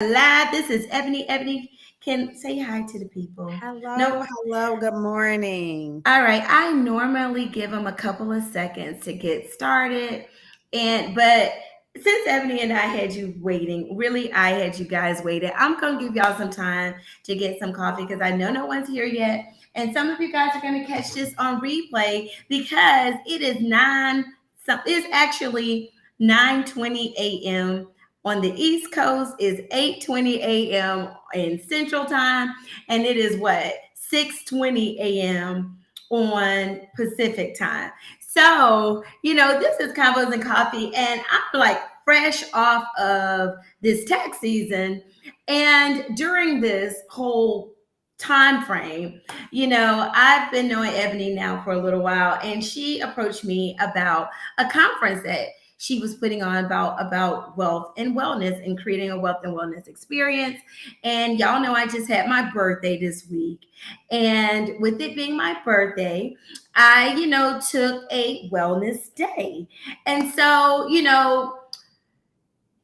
Live. This is Ebony. Ebony, can say hi to the people. Hello, No, hello, good morning. all right. I normally give them a couple of seconds to get started, but since Ebony and I had you waiting, really, I had you guys waiting. I'm gonna give y'all some time to get some coffee because I know no one's here yet, and some of you guys are gonna catch this on replay because it is nine. It's actually 9:20 a.m. on the East Coast. Is 8:20 a.m. in Central Time, and it is what 6:20 a.m. on Pacific time. So, this is Convos and Coffee, and I'm like fresh off of this tax season. And during this whole time frame, I've been knowing Ebony now for a little while, and she approached me about a conference that she was putting on about wealth and wellness and creating a wealth and wellness experience. And y'all know I just had my birthday this week. And with it being my birthday, I, took a wellness day. And so,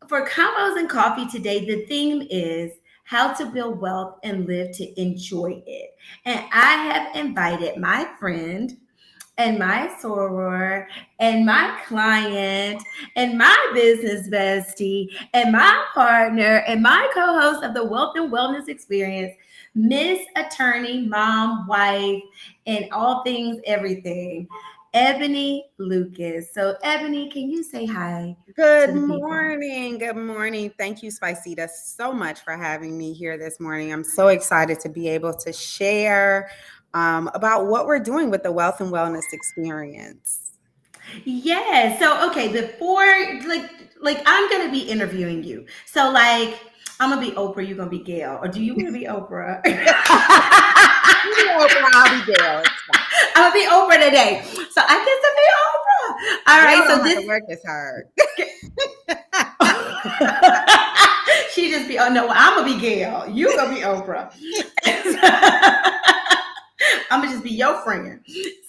for Combos and Coffee today, the theme is how to build wealth and live to enjoy it. And I have invited my friend and my soror and my client and my business bestie and my partner and my co-host of the Wealth and Wellness Experience, Miss Attorney, Mom, Wife, and all things everything, Ebony Lucas. So, Ebony, can you say hi to Good the people? morning. Good morning. Thank you, Spiceda, so much for having me here this morning. I'm so excited to be able to share about what we're doing with the Wealth and Wellness Experience. Yeah. So okay, before like I'm gonna be interviewing you. So like I'm gonna be Oprah, you're gonna be Gail. Or do you wanna be Oprah? Oprah, I'll be Gail. It's fine. I'm gonna be Oprah today. So I get to be Oprah. All Gail right, so don't have to this work as hard. she just be, oh no, I'm gonna be Gail. You gonna be Oprah. I'm gonna just be your friend.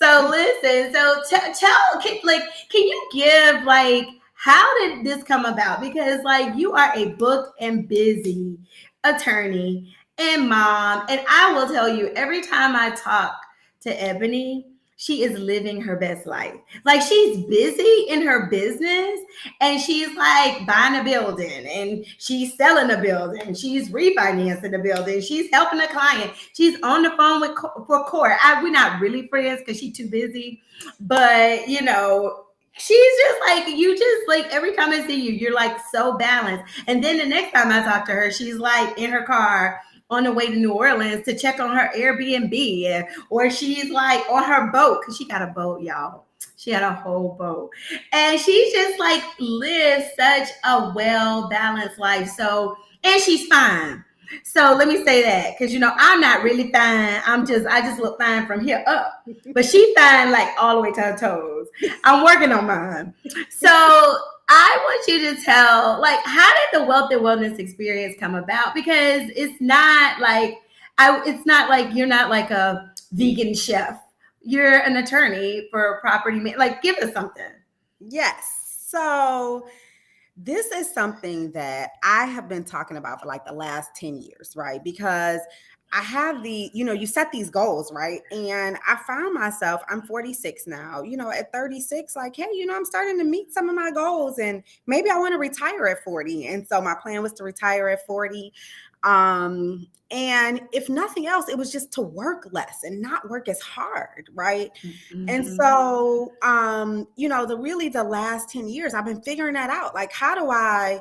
So listen, so can you give like how did this come about? Because like you are a booked and busy attorney and mom, and I will tell you every time I talk to Ebony, she is living her best life. Like she's busy in her business and she's like buying a building and she's selling a building. She's refinancing the building. She's helping a client. She's on the phone for court. We're not really friends because she's too busy, but she's just like you. Just like every time I see you, you're like so balanced. And then the next time I talk to her, she's like in her car on the way to New Orleans to check on her Airbnb, or she's like on her boat because she got a boat, y'all. She had a whole boat. And she just like lives such a well balanced life. So, and she's fine. So let me say that because I'm not really fine. I just look fine from here up, but she fine like all the way to her toes. I'm working on mine. So I want you to tell, like, how did the Wealth and Wellness Experience come about? Because it's not like you're not like a vegan chef. You're an attorney for property. Like, give us something. Yes. So this is something that I have been talking about for like the last 10 years, right? Because I have you set these goals, right? And I found myself, I'm 46 now, at 36, like, hey, I'm starting to meet some of my goals and maybe I want to retire at 40. And so my plan was to retire at 40. And if nothing else, it was just to work less and not work as hard, right? And Mm-hmm. so, the last 10 years, I've been figuring that out. Like, how do I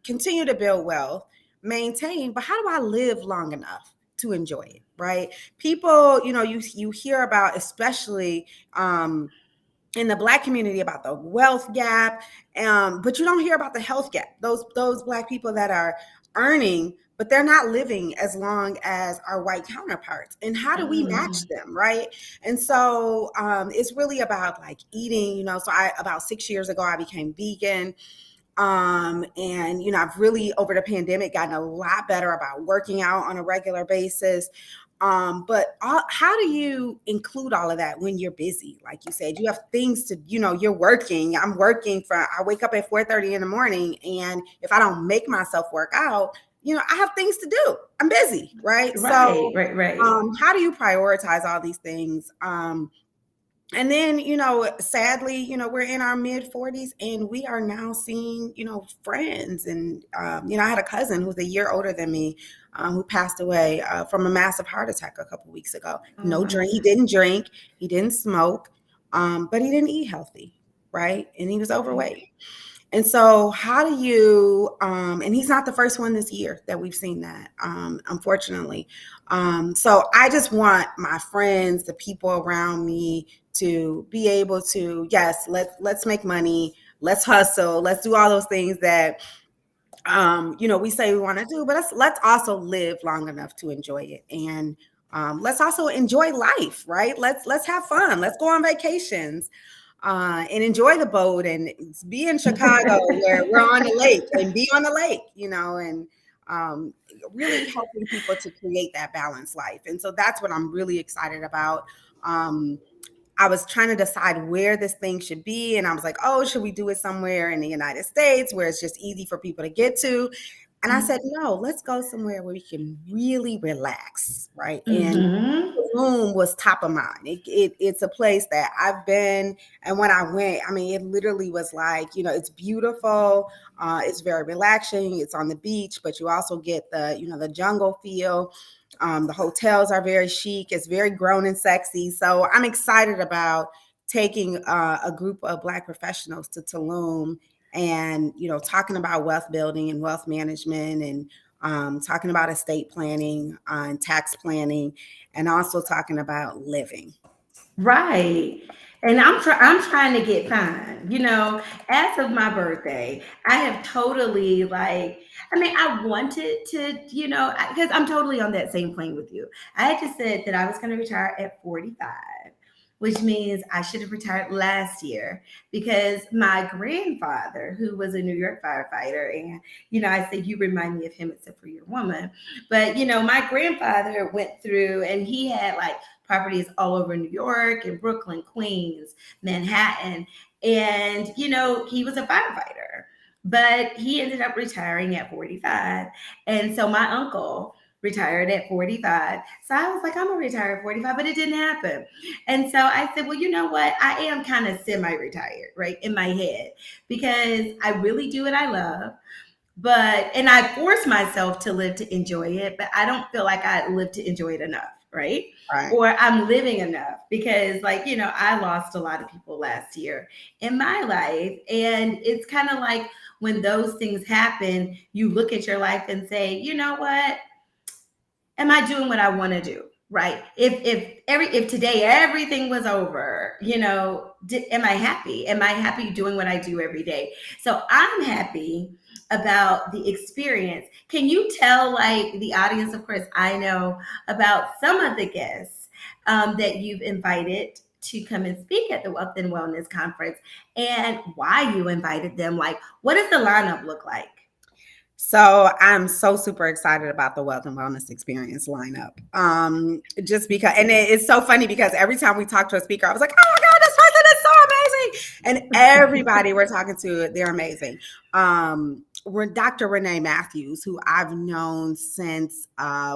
continue to build wealth, but how do I live long enough to enjoy it, right? People, you hear about, especially in the Black community, about the wealth gap, but you don't hear about the health gap. Those Black people that are earning, but they're not living as long as our white counterparts. And how do we match them, right? And so it's really about like eating, so about 6 years ago, I became vegan. And I've really over the pandemic gotten a lot better about working out on a regular basis. How do you include all of that when you're busy? Like you said, you have things to, you're working. I wake up at 4:30 in the morning, and if I don't make myself work out, I have things to do. I'm busy, right? Right, So, right, right. how do you prioritize all these things? And then, sadly, we're in our mid 40s, and we are now seeing, friends. And, I had a cousin who's a year older than me, who passed away from a massive heart attack a couple weeks ago. Oh No my drink. He God. didn't drink. He didn't smoke, but he didn't eat healthy. Right. And he was Right. overweight. And so, how do you, and he's not the first one this year that we've seen that, unfortunately. So, I just want my friends, the people around me, to be able to, yes, let's make money, let's hustle, let's do all those things that, we say we want to do, but let's also live long enough to enjoy it. And let's also enjoy life, right? Let's have fun. Let's go on vacations and enjoy the boat and be in Chicago where we're on the lake and be on the lake, and um, really helping people to create that balanced life. And so that's what I'm really excited about. Um, I was trying to decide where this thing should be. And I was like, oh, should we do it somewhere in the United States where it's just easy for people to get to? And I said, no, let's go somewhere where we can really relax, right? And Mm-hmm. Tulum was top of mind. It's a place that I've been, and when I went, I mean, it literally was like, it's beautiful, it's very relaxing. It's on the beach, but you also get the jungle feel. The hotels are very chic. It's very grown and sexy. So I'm excited about taking a group of Black professionals to Tulum and talking about wealth building and wealth management, and talking about estate planning and tax planning, and also talking about living. Right. And I'm trying to get fine. As of my birthday, I have totally I mean, I wanted to, because I'm totally on that same plane with you. I had just said that I was going to retire at 45, which means I should have retired last year because my grandfather, who was a New York firefighter, and I said you remind me of him except for your woman, but my grandfather went through and he had properties all over New York and Brooklyn, Queens, Manhattan. And, he was a firefighter, but he ended up retiring at 45. And so my uncle retired at 45. So I was like, I'm going to retire at 45, but it didn't happen. And so I said, well, you know what? I am kind of semi retired, right, in my head, because I really do what I love. And I force myself to live to enjoy it, but I don't feel like I live to enjoy it enough, right? Right. Or I'm living enough because, I lost a lot of people last year in my life. And it's kind of like when those things happen, you look at your life and say, you know what? Am I doing what I want to do? Right. If today everything was over, am I happy? Am I happy doing what I do every day? So I'm happy about the experience. Can you tell the audience, of course, I know about some of the guests that you've invited to come and speak at the Wealth and Wellness Conference and why you invited them? What does the lineup look like? So I'm so super excited about the Wealth and Wellness Experience lineup. Just because, and it's so funny because every time we talk to a speaker, I was like, oh my God, this person is so amazing. And everybody we're talking to, they're amazing. We're Dr. Renee Matthews, who I've known since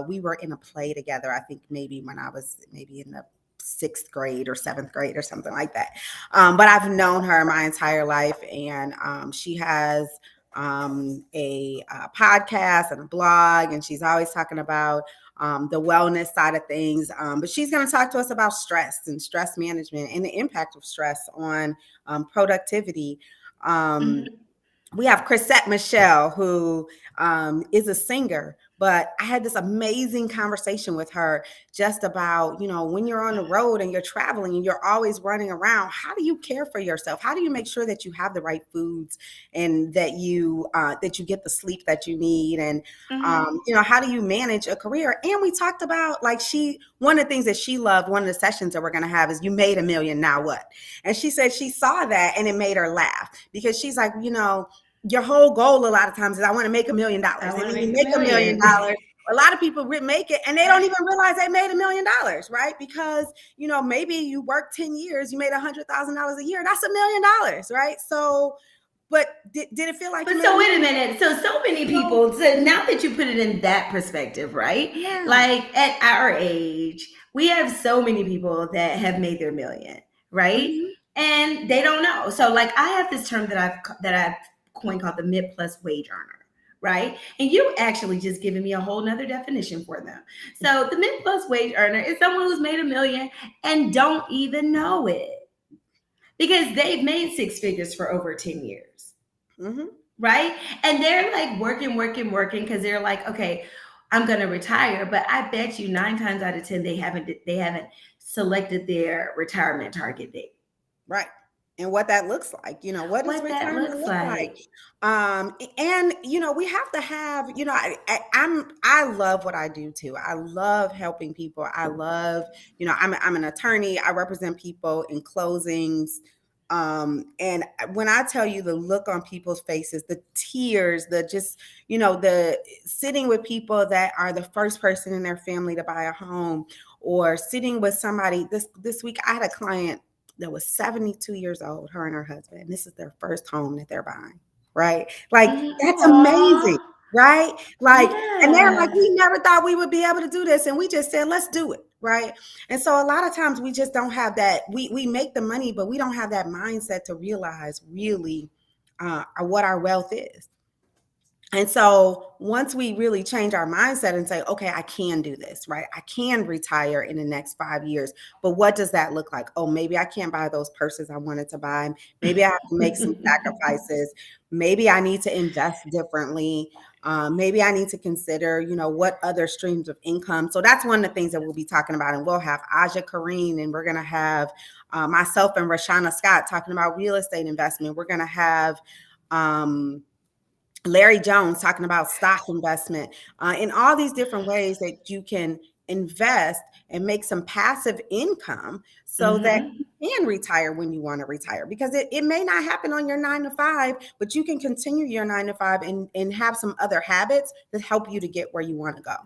we were in a play together. I think maybe when I was maybe in the sixth grade or seventh grade or something like that. But I've known her my entire life, and she has a podcast and a blog, and she's always talking about the wellness side of things. But she's going to talk to us about stress and stress management and the impact of stress on productivity. Mhm. We have Chrisette Michelle, who is a singer, but I had this amazing conversation with her just about, when you're on the road and you're traveling and you're always running around, how do you care for yourself? How do you make sure that you have the right foods and that you get the sleep that you need? And, Mhm. how do you manage a career? And we talked about one of the things that she loved, one of the sessions that we're going to have is, you made $1 million, now what? And she said she saw that and it made her laugh because she's like, your whole goal a lot of times is, I want to make $1 million. I And want to then you make a make $1 million, million. A lot of people make it and they don't even realize they made $1 million, right? Because, maybe you work 10 years, you made $100,000 a year. That's $1 million, right? So, but did it feel like you But made so $1 wait a million? minute. So many people. So now that you put it in that perspective, right? Yeah. Like at our age, we have so many people that have made their million, right? Mm-hmm. And they don't know. So like I have this term that I've coined called the mid plus wage earner, right? And you actually just given me a whole nother definition for them. So the mid plus wage earner is someone who's made $1 million and don't even know it because they've made six figures for over 10 years, Mm-hmm. right? And they're like working because they're like, okay, I'm gonna retire. But I bet you 9 times out of 10 they haven't selected their retirement target date. Right. And what that looks like, what does What that retirement looks look like? like. And we have to have, I love what I do too. I love helping people. I love, I'm an attorney. I represent people in closings. And when I tell you the look on people's faces, the tears, the just, the sitting with people that are the first person in their family to buy a home, or sitting with somebody this week, I had a client that was 72 years old, her and her husband. And this is their first home that they're buying, right? Like, that's amazing, Aw, right? Like, and they're like, yeah. we never thought we would be able to do this. And we just said, let's do it, right? And so a lot of times we just don't have that. We make the money, but we don't have that mindset to realize really what our wealth is. And so once we really change our mindset and say, okay, I can do this, right? I can retire in the next 5 years. But what does that look like? Oh, maybe I can't buy those purses I wanted to buy. Maybe I have to make some sacrifices. Maybe I need to invest differently. Maybe I need to consider, what other streams of income. So that's one of the things that we'll be talking about. And we'll have Aja Kareen, and we're going to have myself and Rashana Scott talking about real estate investment. We're going to have Larry Jones talking about stock investment, in all these different ways that you can invest and make some passive income so that Mm-hmm. you can retire when you want to retire, because it may not happen on your 9 to 5, but you can continue your 9 to 5 and have some other habits that help you to get where you want to go.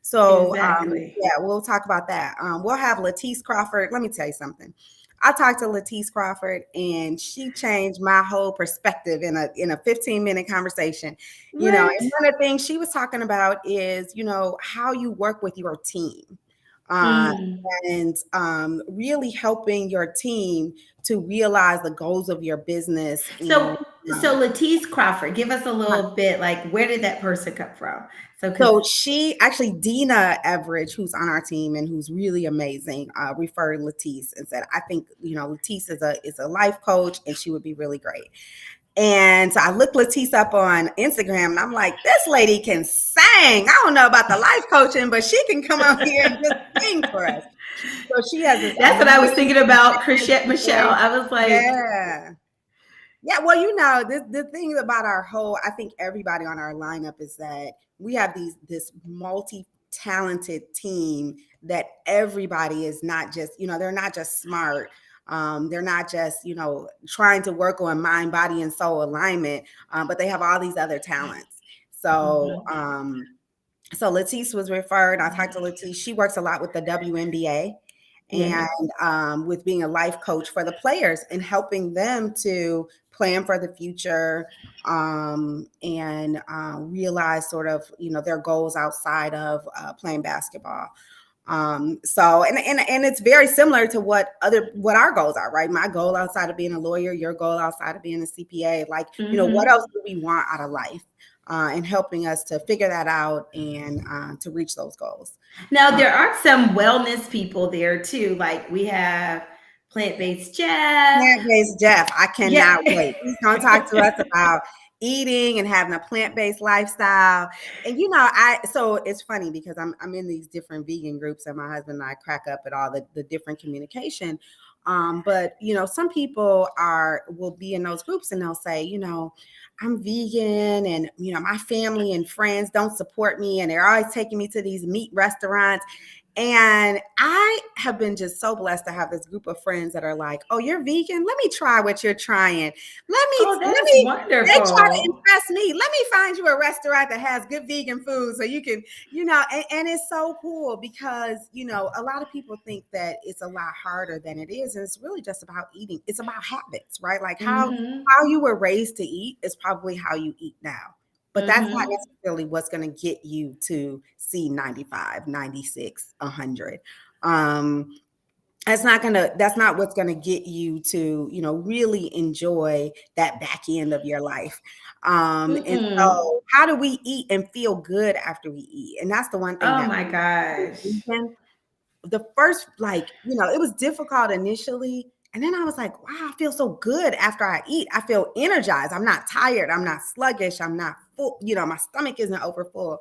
So Exactly. yeah, we'll talk about that. We'll have Latisse Crawford. Let me tell you something. I talked to Latisse Crawford and she changed my whole perspective in a 15-minute conversation. What? And one of the things she was talking about is, how you work with your team. Uh, Mm. and really helping your team to realize the goals of your business. And So Latisse Crawford, give us a little bit like where did that person come from? So because So she actually, Dina Everidge, who's on our team and who's really amazing, referred Latisse and said, I think, Latisse is a life coach and she would be really great. And so I looked Latisse up on Instagram and I'm like, this lady can sing. I don't know about the life coaching, but she can come out here and just sing for us. So she has this that's what I was thinking amazing about, Chrisette Michelle. voice. I was like, Yeah. Yeah, well, the thing about our whole, I think everybody on our lineup is that we have this multi-talented team that everybody is not just, they're not just smart. They're not just, trying to work on mind, body, and soul alignment, but they have all these other talents. So, mhm. so Latisse was referred. I talked to Latisse. She works a lot with the WNBA Yes. and with being a life coach for the players and helping them to plan for the future, and realize sort of, their goals outside of playing basketball. So and it's very similar to what our goals are, right? My goal outside of being a lawyer, your goal outside of being a CPA, like, what Mhm. else do we want out of life? And helping us to figure that out and to reach those goals. Now there are some wellness people there too. Like we have plant-based Jeff. Plant-based Jeff, I Yeah. cannot wait. He's gonna talk to us about eating and having a plant-based lifestyle. And so it's funny because I'm in these different vegan groups and my husband and I crack up at all the different communication. But some people will be in those groups and they'll say, I'm vegan and my family and friends don't support me and they're always taking me to these meat restaurants. And I have been just so blessed to have this group of friends that are like, "Oh, you're vegan? Let me try what you're trying. Oh, Let that's me." They try to wonderful. impress me. Let me find you a restaurant that has good vegan food so you can, and it's so cool because, a lot of people think that it's a lot harder than it is. And it's really just about eating. It's about habits, right? Like Mm-hmm. how you were raised to eat is probably how you eat now. But that's not Mm-hmm. necessarily what's going to get you to see 95, 96, 100. Um, that's not what's going to get you to, really enjoy that back end of your life. And Mm-mm. so how do we eat and feel good after we eat? And that's the one thing Oh that my gosh. the first, it was difficult initially. And then I was like, wow, I feel so good after I eat. I feel energized. I'm not tired. I'm not sluggish. I'm not full. My stomach isn't over full.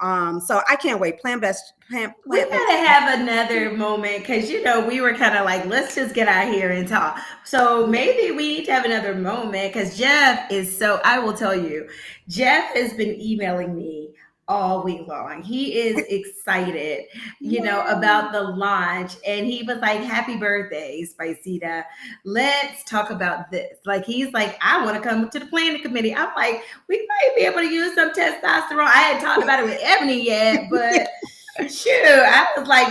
So I can't wait. We Plant based. gotta have another moment because we were kind of like, let's just get out here and talk. So maybe we need to have another moment because Jeff is so. I will tell you, Jeff has been emailing me all week long. He is excited, Yay. about the launch, and he was like, "Happy birthday, Spiceda! Let's talk about this." Like he's like, "I want to come to the planning committee." I'm like, "We might be able to use some testosterone." I hadn't talked about it with Ebony yet, but. Shoot, I was like,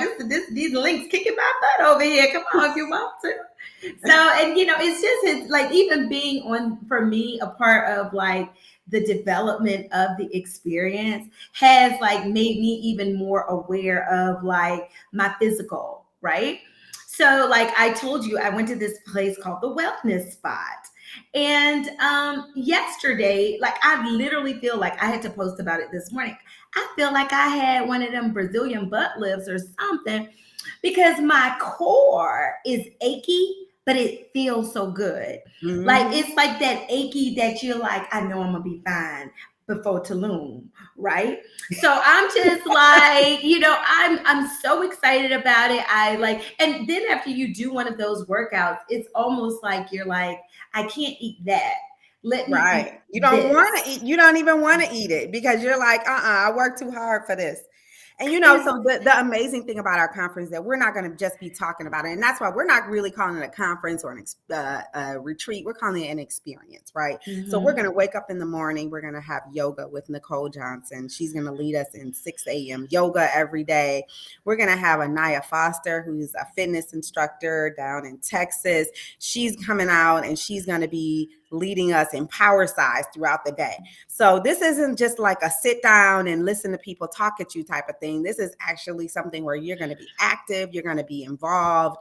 these links kicking my butt over here. Come on, if you want to. So, and it's just like even being on for me a part of like the development of the experience has like made me even more aware of like my physical, right? So, like I told you, I went to this place called the Wellness Spot. And yesterday, like I literally feel like I had to post about it this morning. I feel like I had one of them Brazilian butt lifts or something because my core is achy, but it feels so good. Like Mhm. it's like that achy that you're like, I know I'm gonna be fine before Tulum, right? So I'm just like, I'm so excited about it. I like, and then after you do one of those workouts, it's almost like you're like, I can't eat that. Let me Right. eat You don't want to this. eat. You don't even want to eat it because you're like, I worked too hard for this. And It's so the amazing thing about our conference is that we're not going to just be talking about it, and that's why we're not really calling it a conference or a retreat. We're calling it an experience, right? So we're Mhm. going to wake up in the morning. We're going to have yoga with Nicole Johnson. She's going to lead us in 6 a.m. yoga every day. We're going to have Anaya Foster, who's a fitness instructor down in Texas. She's coming out and she's going to be leading us in power size throughout the day. So this isn't just like a sit down and listen to people talk at you type of thing. This is actually something where you're going to be active, you're going to be involved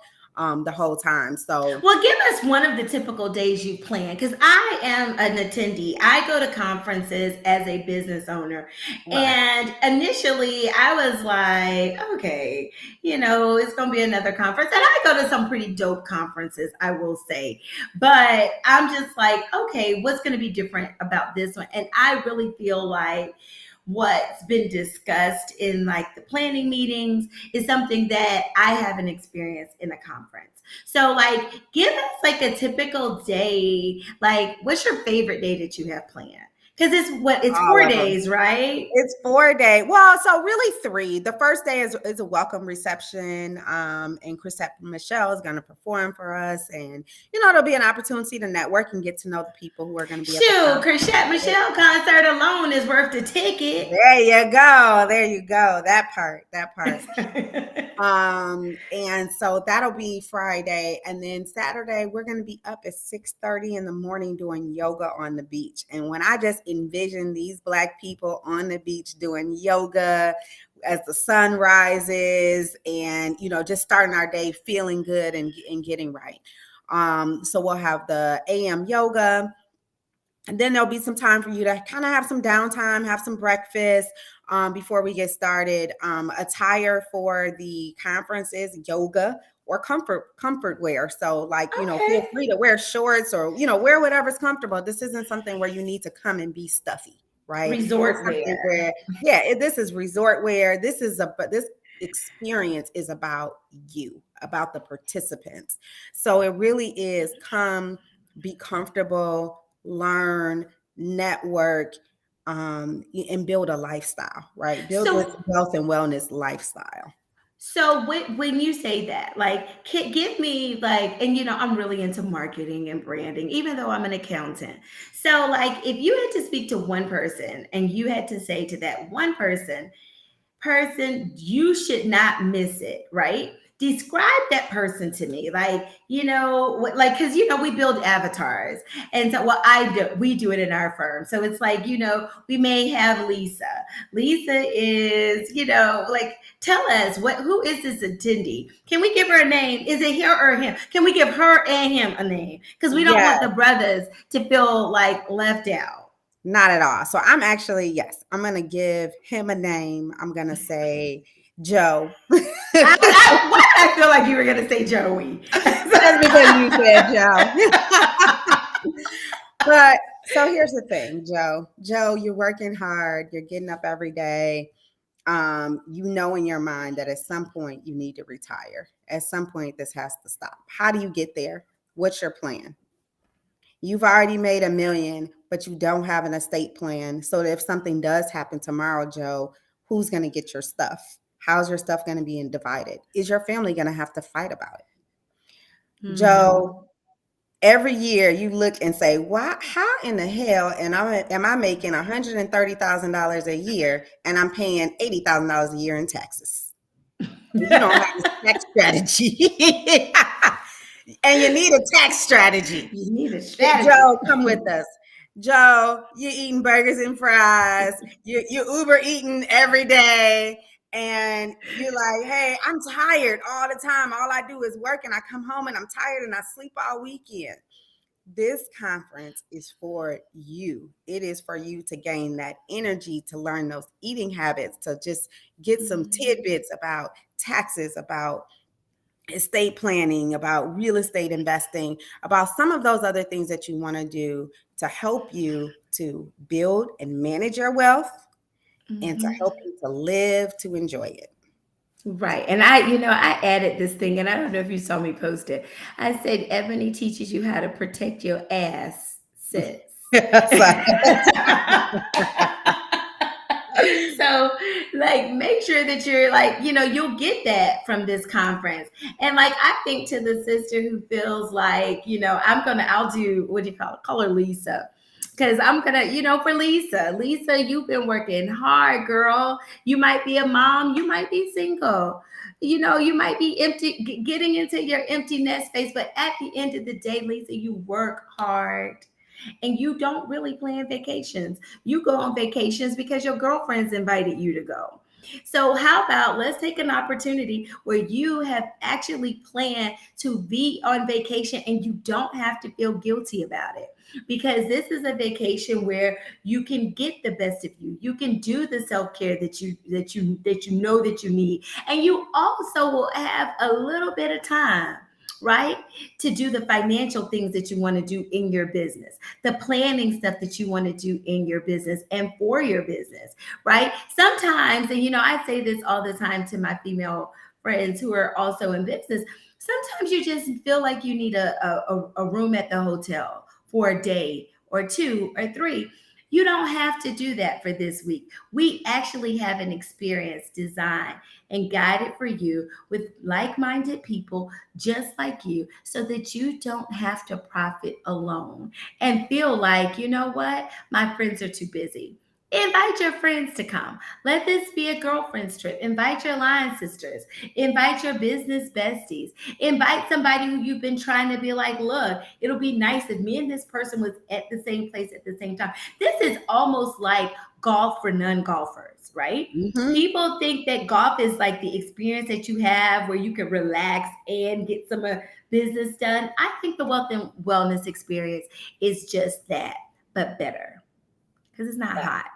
the whole time. So Well, give us one of the typical days you plan because I am an attendee. I go to conferences as a business owner. right. And initially, I was like, okay, it's going to be another conference. And I go to some pretty dope conferences, I will say. But I'm just like, okay, what's going to be different about this one? And I really feel like what's been discussed in like the planning meetings is something that I haven't experienced in a conference. So, like, give us like a typical day. Like, what's your favorite day that you have planned? Because it's All four of them. days, right? It's 4 day. Well, so really three. The first day is a welcome reception. And Chrisette Michelle is going to perform for us. And, it'll be an opportunity to network and get to know the people who are going to be at the Shoot, Chrisette conference. Michelle concert alone is worth the ticket. There you go. There you go. That part. That part. And so that'll be Friday. And then Saturday, we're going to be up at 6:30 in the morning doing yoga on the beach. And when I just envision these Black people on the beach doing yoga as the sun rises and, just starting our day feeling good and getting right. So we'll have the AM yoga. And then there'll be some time for you to kind of have some downtime, have some breakfast before we get started. Attire for the conference is yoga or comfort wear. So feel Okay. free to wear shorts or, wear whatever's comfortable. This isn't something where you need to come and be stuffy, right? It's Resort something wear. where, yeah, this is resort wear. This experience is about you, about the participants. So it really is come, be comfortable, learn, network, and build a lifestyle, right? Build this So wealth and wellness lifestyle. So when you say that, like, give me like, and I'm really into marketing and branding, even though I'm an accountant. So like, if you had to speak to one person and you had to say to that one person, you should not miss it, right? Describe that person to me, like, like, because we build avatars, and so what we do it in our firm. So it's like, we may have Lisa. Lisa is, like, tell us who is this attendee? Can we give her a name? Is it her or him? Can we give her and him a name? Because we don't Yeah, want the brothers to feel like left out. not at all. So I'm actually, yes, I'm going to give him a name. I'm going to say Joe. Why did I feel like you were going to say Joey? Just because you said Joe. But so here's the thing, Joe. Joe, you're working hard. You're getting up every day. You know in your mind that at some point you need to retire. At some point, this has to stop. How do you get there? What's your plan? You've already made $1 million, but you don't have an estate plan. So that if something does happen tomorrow, Joe, who's going to get your stuff? How's your stuff going to be divided? Is your family going to have to fight about it? Hmm. Joe, every year you look and say, why, how in the hell am I making $130,000 a year and I'm paying $80,000 a year in taxes? You don't have a tax strategy. And you need a tax strategy. You need a strategy. Joe, come with us. Joe, you're eating burgers and fries. You're Uber eating every day. And you're like, hey, I'm tired all the time. All I do is work and I come home and I'm tired and I sleep all weekend. This conference is for you. It is for you to gain that energy, to learn those eating habits, to just get some tidbits about taxes, about estate planning, about real estate investing, about some of those other things that you want to do to help you to build and manage your wealth and to help you to live to enjoy it. Right. And I added this thing, and I don't know if you saw me post it. I said, Ebony teaches you how to protect your ass, sis. So, So like, make sure that you're like, you'll get that from this conference. And like, I think to the sister who feels like, I'll do, what do you call her Lisa, because I'm gonna, for Lisa, you've been working hard, girl. You might be a mom, you might be single, you might be empty, getting into your empty nest space, but at the end of the day, Lisa, you work hard. And you don't really plan vacations. You go on vacations because your girlfriends invited you to go. So, how about let's take an opportunity where you have actually planned to be on vacation and you don't have to feel guilty about it. Because this is a vacation where you can get the best of you. You can do the self-care that you need. And you also will have a little bit of time, right, to do the financial things that you want to do in your business, the planning stuff that you want to do in your business and for your business, right? Sometimes, and I say this all the time to my female friends who are also in business, sometimes you just feel like you need a room at the hotel for a day or two or three. You don't have to do that for this week. We actually have an experience designed and guided for you with like minded people just like you so that you don't have to profit alone and feel like, you know what, my friends are too busy. Invite your friends to come. Let this be a girlfriend's trip. Invite your line sisters. Invite your business besties. Invite somebody who you've been trying to be like, look, it'll be nice if me and this person was at the same place at the same time. This is almost like golf for non-golfers, right? mhm. People think that golf is like the experience that you have where you can relax and get some business done. I think the wealth and wellness experience is just that, but better because it's not hot.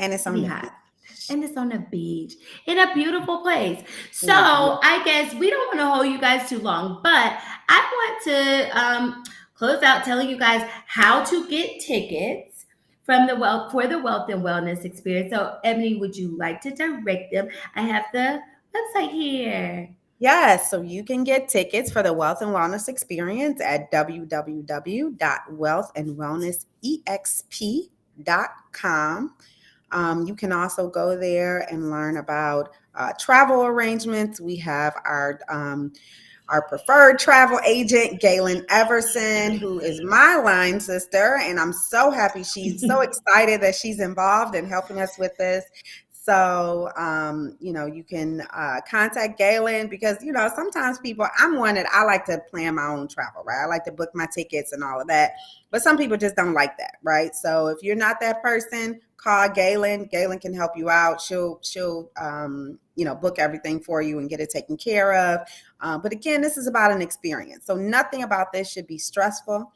And it's To on be the hot. beach. And it's on a beach in a beautiful place. So In a beautiful. I guess we don't want to hold you guys too long, but I want to close out telling you guys how to get tickets from the wealth for the wealth and wellness experience. So Ebony, would you like to direct them? I have the website here. Yes, so you can get tickets for the Wealth and Wellness Experience at www.wealthandwellnessexp.com. You can also go there and learn about travel arrangements. We have our preferred travel agent, Galen Everson, who is my line sister. And I'm so happy, she's so excited that she's involved in helping us with this. So, you can contact Galen because, sometimes people, I'm one that I like to plan my own travel, right? I like to book my tickets and all of that. But some people just don't like that, right? So if you're not that person, call Galen. Galen can help you out. She'll book everything for you and get it taken care of. But again, this is about an experience. So nothing about this should be stressful.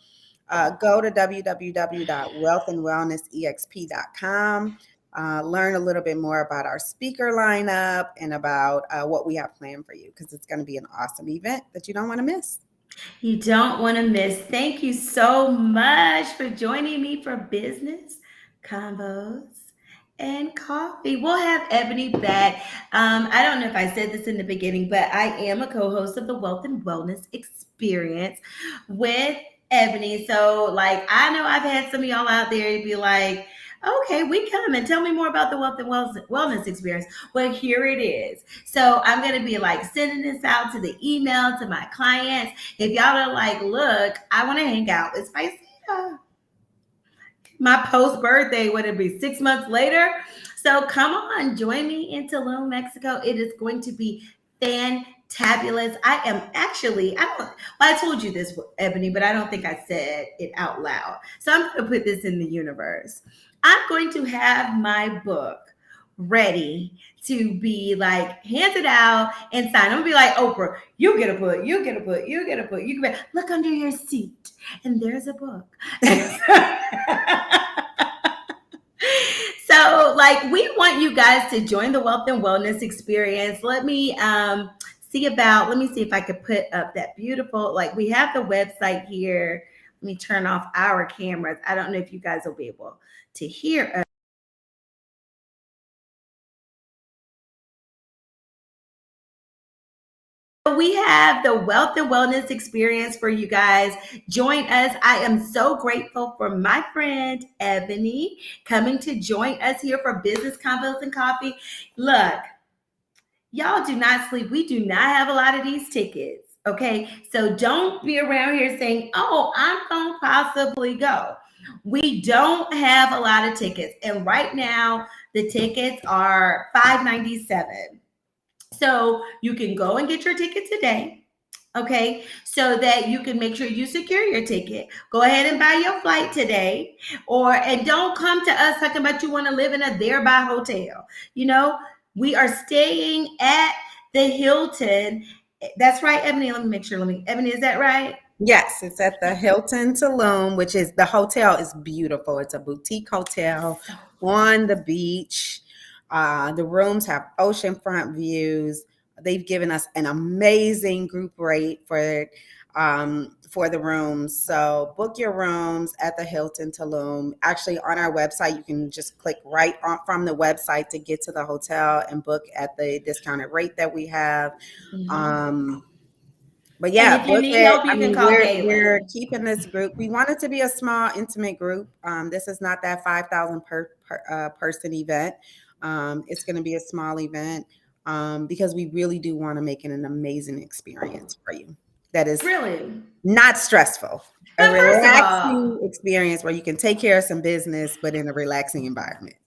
Go to www.wealthandwellnessexp.com. Learn a little bit more about our speaker lineup and about what we have planned for you, because it's going to be an awesome event that you don't want to miss. You don't want to miss. Thank you so much for joining me for Business Convos and Coffee. We'll have Ebony back. I don't know if I said this in the beginning, but I am a co-host of the Wealth and Wellness Experience with Ebony. So, like, I know I've had some of y'all out there to be like, okay, we come and tell me more about the Wealth and Wellness Experience. Well, here it is. So I'm going to be like sending this out to the email to my clients. If y'all are like, look, I want to hang out with Spiceda. My post birthday, would it be 6 months later? So come on, join me in Tulum, Mexico. It is going to be fantabulous. I am actually, I told you this, Ebony, but I don't think I said it out loud. So I'm going to put this in the universe. I'm going to have my book ready to be like handed out and signed. I'm gonna be like Oprah, you get a book, you get a book, you get a book, you can look under your seat and there's a book. So like we want you guys to join the Wealth and Wellness Experience. Let me see if I could put up that beautiful, like we have the website here. Let me turn off our cameras. I don't know if you guys will be able to hear us. We have the Wealth and Wellness Experience for you guys. Join us. I am so grateful for my friend Ebony coming to join us here for Business Convos and Coffee. Look, y'all do not sleep. We do not have a lot of these tickets. Okay. So don't be around here saying, oh, I'm going to possibly go. We don't have a lot of tickets. And right now, the tickets are $5.97. So you can go and get your ticket today, okay? So that you can make sure you secure your ticket. Go ahead and buy your flight today, and don't come to us talking about you want to live in a thereby hotel. We are staying at the Hilton. That's right, Ebony. Let me make sure. Ebony, is that right? Yes, it's at the Hilton Tulum, which is the hotel is beautiful. It's a boutique hotel on the beach. The rooms have oceanfront views. They've given us an amazing group rate for the rooms. So book your rooms at the Hilton Tulum. Actually, on our website, you can just click right on from the website to get to the hotel and book at the discounted rate that we have. But yeah, and if you book need it. help, you I can mean, call we're Galen. keeping this group. We want it to be a small, intimate group. This is not that 5,000 per person event. It's going to be a small event because we really do want to make it an amazing experience for you. That is Really? not stressful. A But first of all, relaxing experience where you can take care of some business, but in a relaxing environment.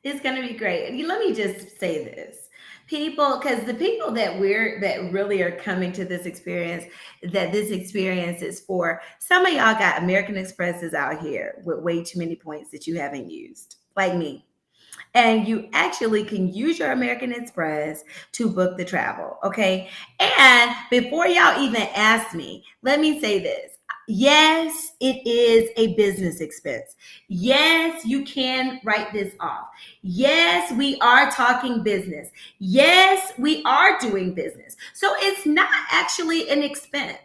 it's going to be great. Let me just say this. People, because the people that really are coming to this experience, that this experience is for, some of y'all got American Expresses out here with way too many points that you haven't used, like me. And you actually can use your American Express to book the travel. Okay. And before y'all even ask me, let me say this. Yes, it is a business expense. Yes, you can write this off. Yes, we are talking business. Yes, we are doing business. So it's not actually an expense.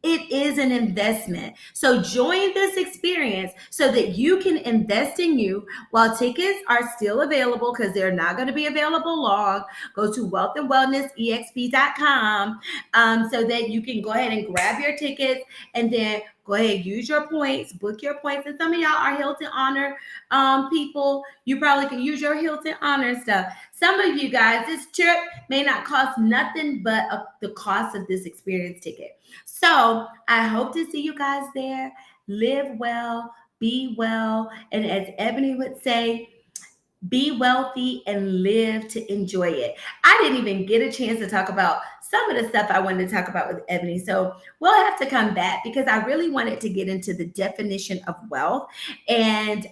It is an investment. So join this experience so that you can invest in you while tickets are still available, because they're not going to be available long. Go to wealthandwellnessexp.com so that you can go ahead and grab your tickets. And then Go ahead, use your points, book your points. And some of y'all are Hilton Honor people. You probably can use your Hilton Honor stuff. Some of you guys, this trip may not cost nothing but the cost of this experience ticket. So I hope to see you guys there. Live well, be well, and as Ebony would say, be wealthy and live to enjoy it. I didn't even get a chance to talk about some of the stuff I wanted to talk about with Ebony. So we'll have to come back because I really wanted to get into the definition of wealth and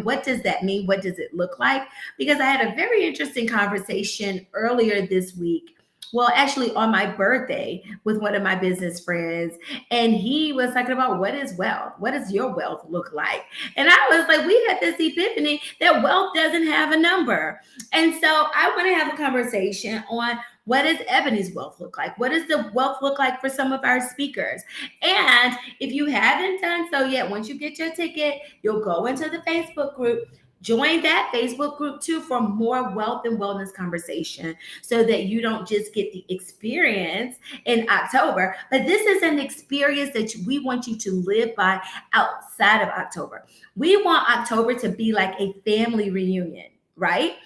what does that mean? What does it look like? Because I had a very interesting conversation earlier this week. Well, actually, on my birthday with one of my business friends, and he was talking about what is wealth? What does your wealth look like? And I was like, we had this epiphany that wealth doesn't have a number. And so I want to have a conversation on what does Ebony's wealth look like? What does the wealth look like for some of our speakers? And if you haven't done so yet, once you get your ticket, you'll go into the Facebook group. Join that Facebook group too for more wealth and wellness conversation so that you don't just get the experience in October, but this is an experience that we want you to live by outside of October. We want October to be like a family reunion, right?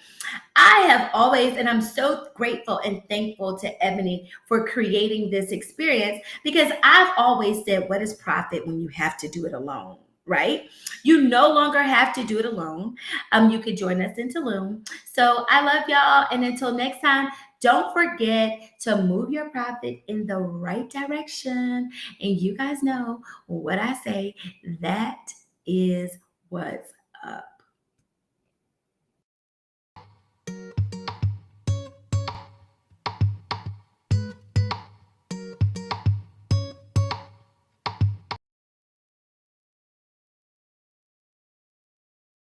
I have always, and I'm so grateful and thankful to Ebony for creating this experience because I've always said, what is profit when you have to do it alone? Right? You no longer have to do it alone. You could join us in Tulum. So I love y'all. And until next time, don't forget to move your profit in the right direction. And you guys know what I say. That is what's up.